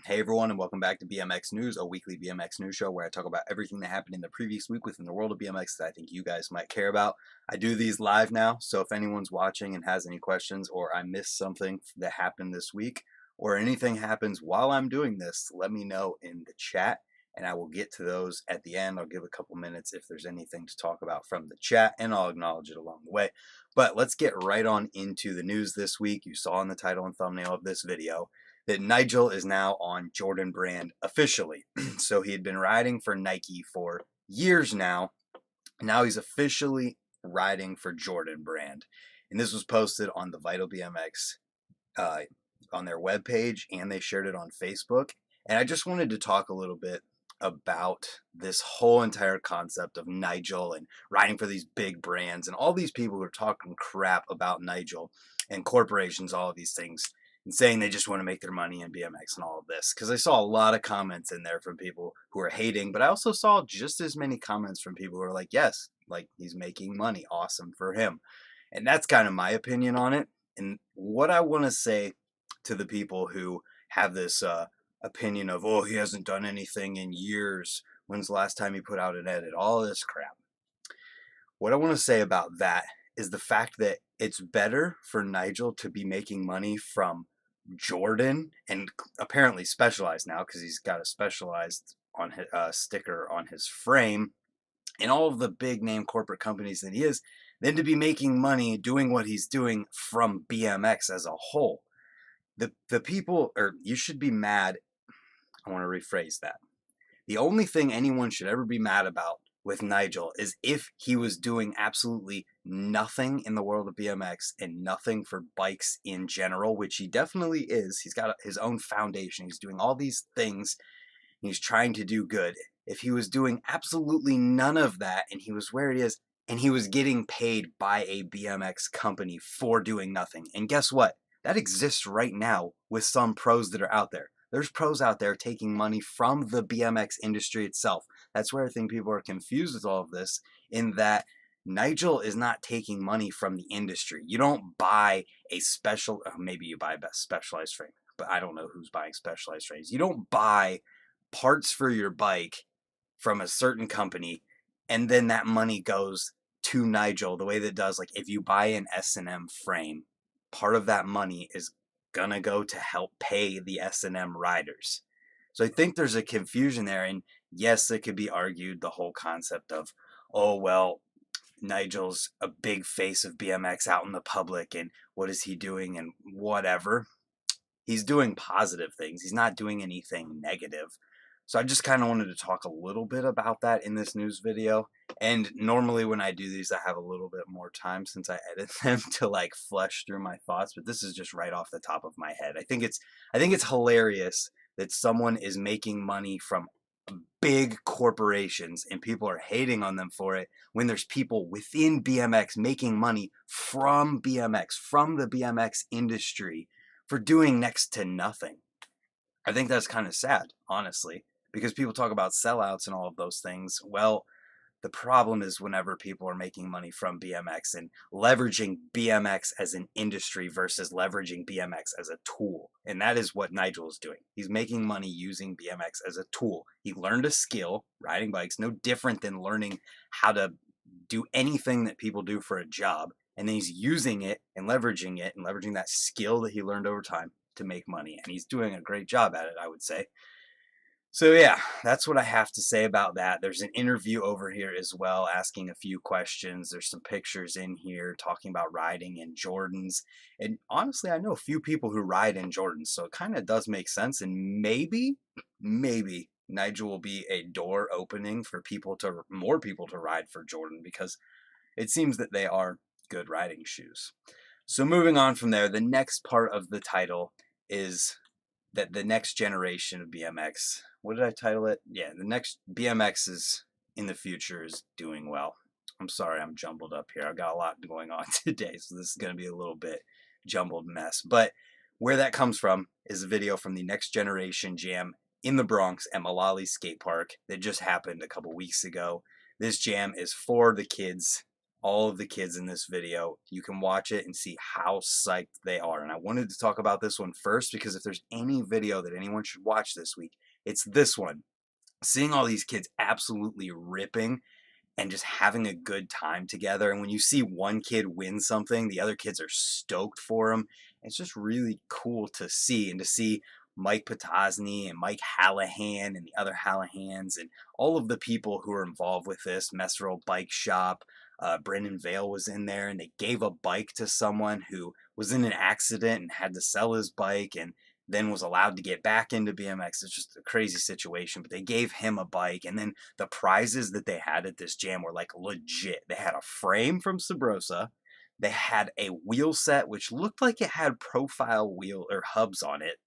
Hey everyone, and welcome back to BMX News, a weekly BMX news show where I talk about everything that happened in the previous week within the world of BMX that I think you guys might care about. I do these live now, so if anyone's watching and has any questions, or I missed something that happened this week, or anything happens while I'm doing this, let me know in the chat, and I will get to those at the end. I'll give a couple minutes if there's anything to talk about from the chat, and I'll acknowledge it along the way. But let's get right on into the news this week. You saw in the title and thumbnail of this video that Nigel is now on Jordan Brand officially. So he had been riding for Nike for years now. Now he's officially riding for Jordan Brand. And this was posted on the Vital BMX on their webpage, and they shared it on Facebook. And I just wanted to talk a little bit about this whole entire concept of Nigel and riding for these big brands and all these people who are talking crap about Nigel and corporations, all of these things, and saying they just want to make their money in BMX and all of this. Because I saw a lot of comments in there from people who are hating, but I also saw just as many comments from people who are like, yes, like he's making money. Awesome for him. And that's kind of my opinion on it. And what I want to say to the people who have this opinion of, oh, he hasn't done anything in years. When's the last time he put out an edit? All this crap. What I want to say about that is the fact that it's better for Nigel to be making money from Jordan, and apparently Specialized now because he's got a Specialized on his, sticker on his frame, and all of the big name corporate companies that he is, than to be making money doing what he's doing from BMX as a whole. The people, or you should be mad. I want to rephrase that. The only thing anyone should ever be mad about with Nigel is if he was doing absolutely nothing in the world of BMX and nothing for bikes in general, which he definitely is. He's got his own foundation. He's doing all these things. He's trying to do good. If he was doing absolutely none of that and he was where he is and he was getting paid by a BMX company for doing nothing, and guess what? That exists right now with some pros that are out there. There's pros out there taking money from the BMX industry itself. That's where I think people are confused with all of this, in that Nigel is not taking money from the industry. You don't buy a special, maybe you buy a Specialized frame, but I don't know who's buying Specialized frames. You don't buy parts for your bike from a certain company and then that money goes to Nigel the way that it does. Like if you buy an S&M frame, part of that money is gonna go to help pay the S&M riders. So I think there's a confusion there, and yes, it could be argued the whole concept of, oh well, Nigel's a big face of BMX out in the public, and what is he doing and whatever. He's doing positive things. He's not doing anything negative. So I just kind of wanted to talk a little bit about that in this news video. And normally when I do these, I have a little bit more time since I edit them to like flesh through my thoughts. But this is just right off the top of my head. I think it's hilarious that someone is making money from big corporations and people are hating on them for it when there's people within BMX making money from BMX, from the BMX industry, for doing next to nothing. I think that's kind of sad, honestly, because people talk about sellouts and all of those things. Well, the problem is whenever people are making money from BMX and leveraging BMX as an industry versus leveraging BMX as a tool. And that is what Nigel is doing. He's making money using BMX as a tool. He learned a skill, riding bikes, no different than learning how to do anything that people do for a job. And then he's using it and leveraging that skill that he learned over time to make money. And he's doing a great job at it, I would say. So yeah, that's what I have to say about that. There's an interview over here as well, asking a few questions. There's some pictures in here talking about riding in Jordans. And honestly, I know a few people who ride in Jordans, so it kind of does make sense. And maybe Nigel will be a door opening for more people to ride for Jordan, because it seems that they are good riding shoes. So moving on from there, the next part of the title is that the next generation of BMX, what did I title it? Yeah, the next BMX is in the future is doing well. I'm sorry, I'm jumbled up here. I've got a lot going on today, so this is going to be a little bit jumbled mess. But where that comes from is a video from the Next Generation Jam in the Bronx at Mullally Skate Park that just happened a couple weeks ago. This jam is for the kids all of the kids in this video. You can watch it and see how psyched they are. And I wanted to talk about this one first because if there's any video that anyone should watch this week, it's this one. Seeing all these kids absolutely ripping and just having a good time together. And when you see one kid win something, the other kids are stoked for him. It's just really cool to see, and to see Mike Potosny and Mike Hallahan and the other Hallahans and all of the people who are involved with this. Messerol Bike Shop, Brendan Vale was in there, and they gave a bike to someone who was in an accident and had to sell his bike and then was allowed to get back into BMX. It's just a crazy situation, but they gave him a bike. And then the prizes that they had at this jam were like legit. They had a frame from Sabrosa. They had a wheel set, which looked like it had profile wheel or hubs on it.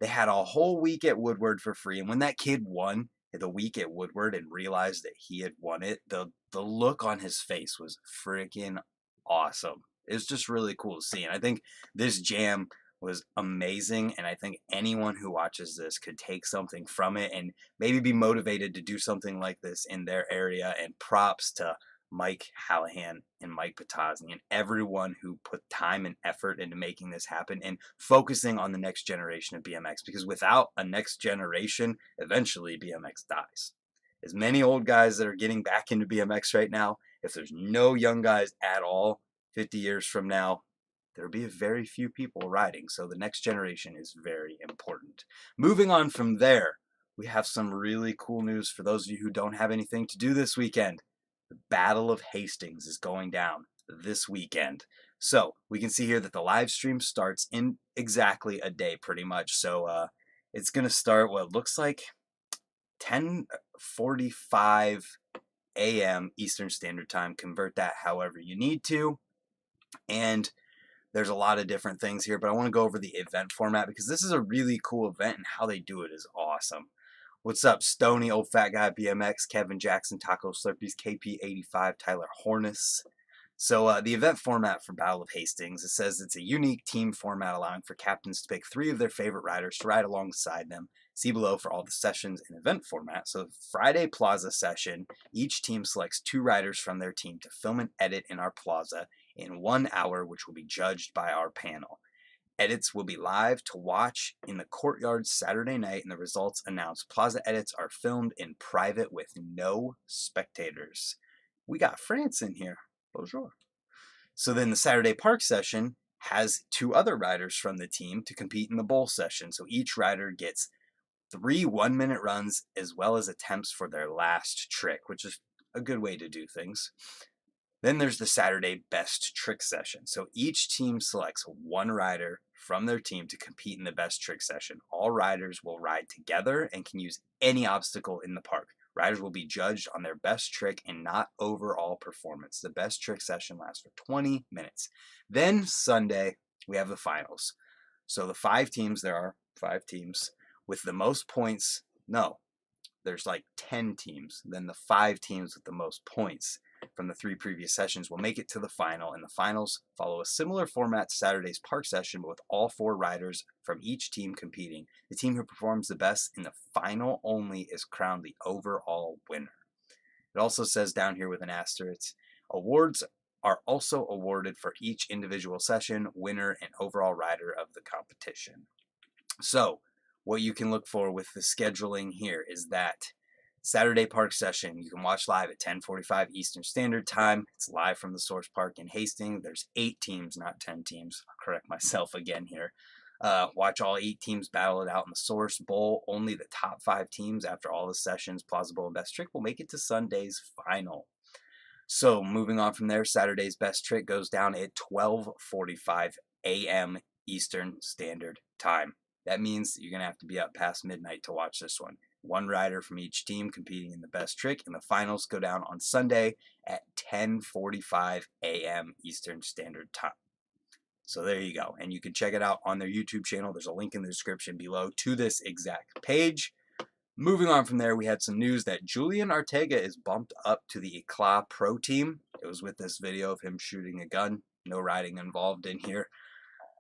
They had a whole week at Woodward for free. And when that kid won the week at Woodward and realized that he had won it, the look on his face was freaking awesome. It was just really cool to see. And I think this jam was amazing, and I think anyone who watches this could take something from it and maybe be motivated to do something like this in their area. And props to Mike Hallahan and Mike Potosny and everyone who put time and effort into making this happen and focusing on the next generation of BMX, because without a next generation, eventually BMX dies. As many old guys that are getting back into BMX right now, if there's no young guys at all 50 years from now, there'll be very few people riding. So the next generation is very important. Moving on from there, we have some really cool news for those of you who don't have anything to do this weekend. The Battle of Hastings is going down this weekend. So we can see here that the live stream starts in exactly a day pretty much. So it's going to start what looks like 10:45 a.m. Eastern Standard Time. Convert that however you need to. And there's a lot of different things here, but I want to go over the event format because this is a really cool event and how they do it is awesome. What's up, Stony, Old Fat Guy BMX, Kevin Jackson, Taco Slurpees, KP85, Tyler Hornis. So the event format for Battle of Hastings, it says it's a unique team format allowing for captains to pick 3 of their favorite riders to ride alongside them. See below for all the sessions and event format. So Friday Plaza session, each team selects 2 riders from their team to film and edit in our Plaza in 1 hour, which will be judged by our panel. Edits will be live to watch in the courtyard Saturday night, and the results announced. Plaza edits are filmed in private with no spectators. We got France in here. Bonjour. So then the Saturday Park session has 2 other riders from the team to compete in the bowl session. So each rider gets 3 one-minute runs as well as attempts for their last trick, which is a good way to do things. Then there's the Saturday Best Trick session. So each team selects 1 rider from their team to compete in the Best Trick session. All riders will ride together and can use any obstacle in the park. Riders will be judged on their best trick and not overall performance. The Best Trick session lasts for 20 minutes. Then Sunday, we have the finals. So the 5 teams, there are 5 teams, with the most points. No, there's like 10 teams. Then the 5 teams with the most points from the 3 previous sessions will make it to the final, and the finals follow a similar format to Saturday's park session, but with all 4 riders from each team competing. The team who performs the best in the final only is crowned the overall winner. It also says down here with an asterisk, awards are also awarded for each individual session, winner, and overall rider of the competition. So what you can look for with the scheduling here is that Saturday Park session, you can watch live at 10:45 Eastern Standard Time. It's live from the Source Park in Hastings. There's 8 teams, not 10 teams. I'll correct myself again here. Watch all 8 teams battle it out in the Source Bowl. Only the top 5 teams after all the sessions, Plaza Bowl and Best Trick, will make it to Sunday's final. So moving on from there, Saturday's Best Trick goes down at 12:45 a.m. Eastern Standard Time. That means you're going to have to be up past midnight to watch this one. 1 rider from each team competing in the Best Trick, and the finals go down on Sunday at 10:45 a.m. Eastern Standard Time. So there you go, and you can check it out on their YouTube channel. There's a link in the description below to this exact page. Moving on from there, we had some news that Julian Ortega is bumped up to the Eclat Pro team. It was with this video of him shooting a gun. No riding involved in here.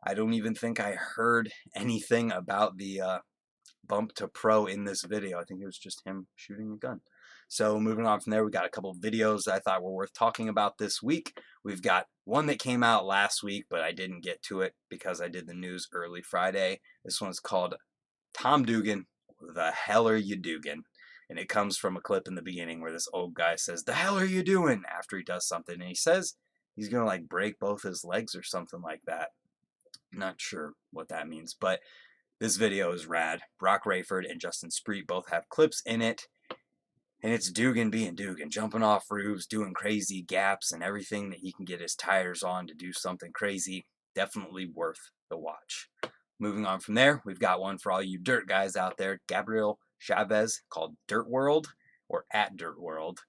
I don't even think I heard anything about the bump to pro in this video. I think it was just him shooting a gun. So moving on from there, we got a couple of videos that I thought were worth talking about this week. We've got one that came out last week, but I didn't get to it because I did the news early Friday. This one's called Tom Dugan, the hell are you Dugan? And it comes from a clip in the beginning where this old guy says, the hell are you doing? After he does something. And he says he's going to like break both his legs or something like that. Not sure what that means, but this video is rad. Brock Rayford and Justin Spreet both have clips in it. And it's Dugan being Dugan, jumping off roofs, doing crazy gaps and everything that he can get his tires on to do something crazy. Definitely worth the watch. Moving on from there, we've got one for all you dirt guys out there. Gabriel Chavez, called Dirt World or at Dirt World.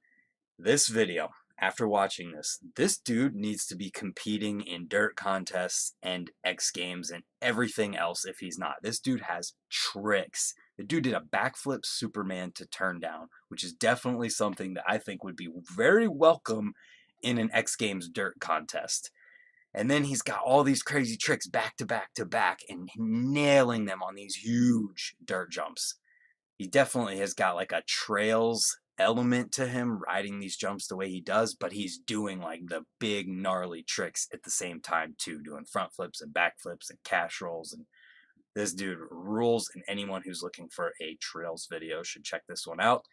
This video, after watching this dude needs to be competing in dirt contests and X Games and everything else if he's not. This dude has tricks. The dude did a backflip Superman to turn down, which is definitely something that I think would be very welcome in an X Games dirt contest. And then he's got all these crazy tricks back to back to back and nailing them on these huge dirt jumps. He definitely has got like a trails element to him riding these jumps the way he does, but he's doing like the big gnarly tricks at the same time too, doing front flips and back flips and cash rolls. And this dude rules, and anyone who's looking for a trails video should check this one out.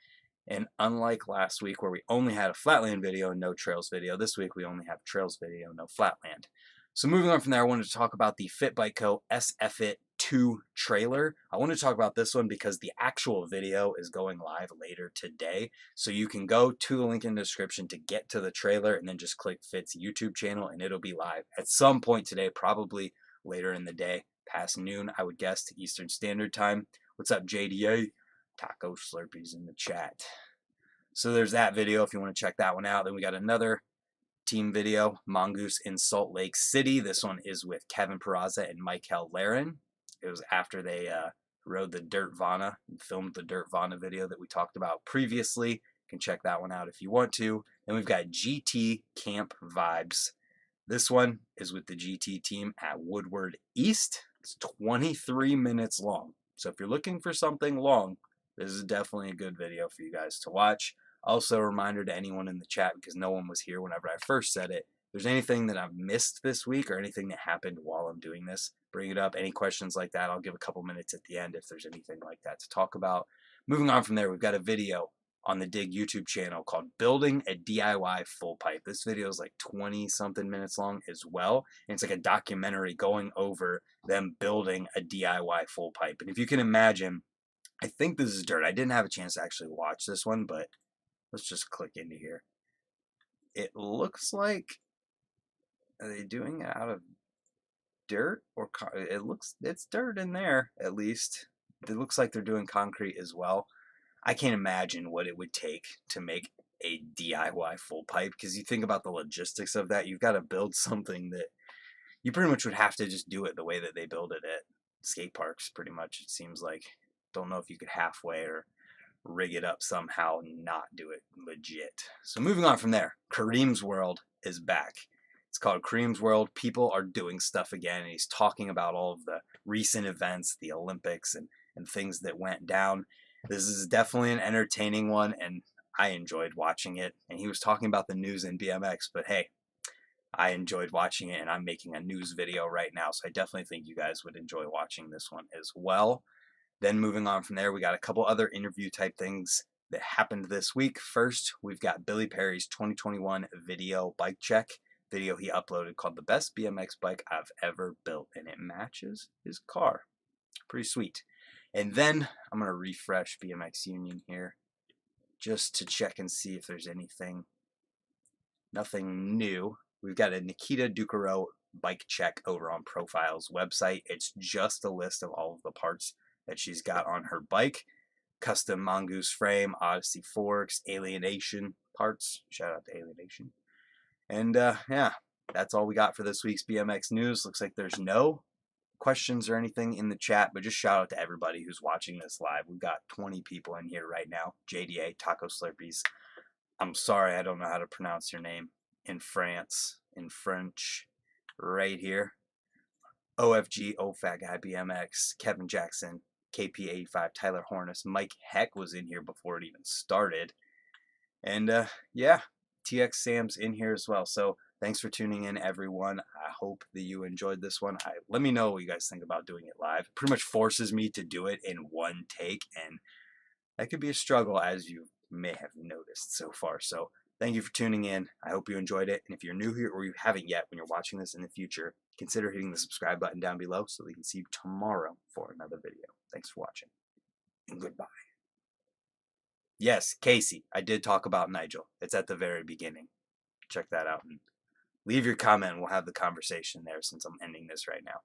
And unlike last week where we only had a flatland video and no trails video, this week we only have trails video, no flatland. So moving on from there, I wanted to talk about the Fit Bike Co. SF-It 2 trailer. I want to talk about this one because the actual video is going live later today. So you can go to the link in the description to get to the trailer and then just click Fit's YouTube channel and it'll be live at some point today, probably later in the day, past noon, I would guess, to Eastern Standard Time. What's up, JDA? Taco Slurpees in the chat. So there's that video if you want to check that one out. Then we got another team video, Mongoose in Salt Lake City. This one is with Kevin Peraza and Michael Laren. It was after they rode the Dirt Vana and filmed the Dirt Vana video that we talked about previously. You can check that one out if you want to. Then we've got GT Camp Vibes. This one is with the GT team at Woodward East. It's 23 minutes long. So if you're looking for something long, this is definitely a good video for you guys to watch. Also, a reminder to anyone in the chat, because no one was here whenever I first said it, if there's anything that I've missed this week or anything that happened while I'm doing this, bring it up. Any questions like that, I'll give a couple minutes at the end if there's anything like that to talk about. Moving on from there, we've got a video on the Dig YouTube channel called Building a DIY Full Pipe. This video is like 20-something minutes long as well. And it's like a documentary going over them building a DIY full pipe. And if you can imagine, I think this is dirt. I didn't have a chance to actually watch this one, but let's just click into here. It looks like, are they doing it out of dirt or it's dirt in there at least. It looks like they're doing concrete as well. I can't imagine what it would take to make a DIY full pipe, because you think about the logistics of that. You've got to build something that you pretty much would have to just do it the way that they build it at skate parks, pretty much, it seems like. Don't know if you could halfway or rig it up somehow and not do it legit. So moving on from there, Kareem's World is back. It's called Kareem's World. People are doing stuff again, and he's talking about all of the recent events, the Olympics, and things that went down. This is definitely an entertaining one, and I enjoyed watching it. And he was talking about the news in BMX, but hey, I enjoyed watching it, and I'm making a news video right now, so I definitely think you guys would enjoy watching this one as well. Then moving on from there, we got a couple other interview type things that happened this week. First, we've got Billy Perry's 2021 video bike check video he uploaded called The Best BMX Bike I've Ever Built, and it matches his car. Pretty sweet. And then I'm going to refresh BMX Union here just to check and see if there's nothing new. We've got a Nikita Ducaro bike check over on Profile's website. It's just a list of all of the parts that she's got on her bike. Custom Mongoose frame, Odyssey forks, Alienation parts. Shout out to Alienation. And yeah, that's all we got for this week's BMX news. Looks like there's no questions or anything in the chat, but just shout out to everybody who's watching this live. We've got 20 people in here right now. JDA, Taco Slurpees. I'm sorry, I don't know how to pronounce your name in French, right here. OFG, Old Fat Guy BMX, Kevin Jackson, KP85, Tyler Hornis, Mike Heck was in here before it even started. And yeah, TX Sam's in here as well. So thanks for tuning in, everyone. I hope that you enjoyed this one. Let me know what you guys think about doing it live. It pretty much forces me to do it in one take, and that could be a struggle, as you may have noticed so far. So thank you for tuning in. I hope you enjoyed it. And if you're new here or you haven't yet, when you're watching this in the future, consider hitting the subscribe button down below so we can see you tomorrow for another video. Thanks for watching, and goodbye. Yes, Casey, I did talk about Nigel. It's at the very beginning. Check that out and leave your comment and we'll have the conversation there since I'm ending this right now.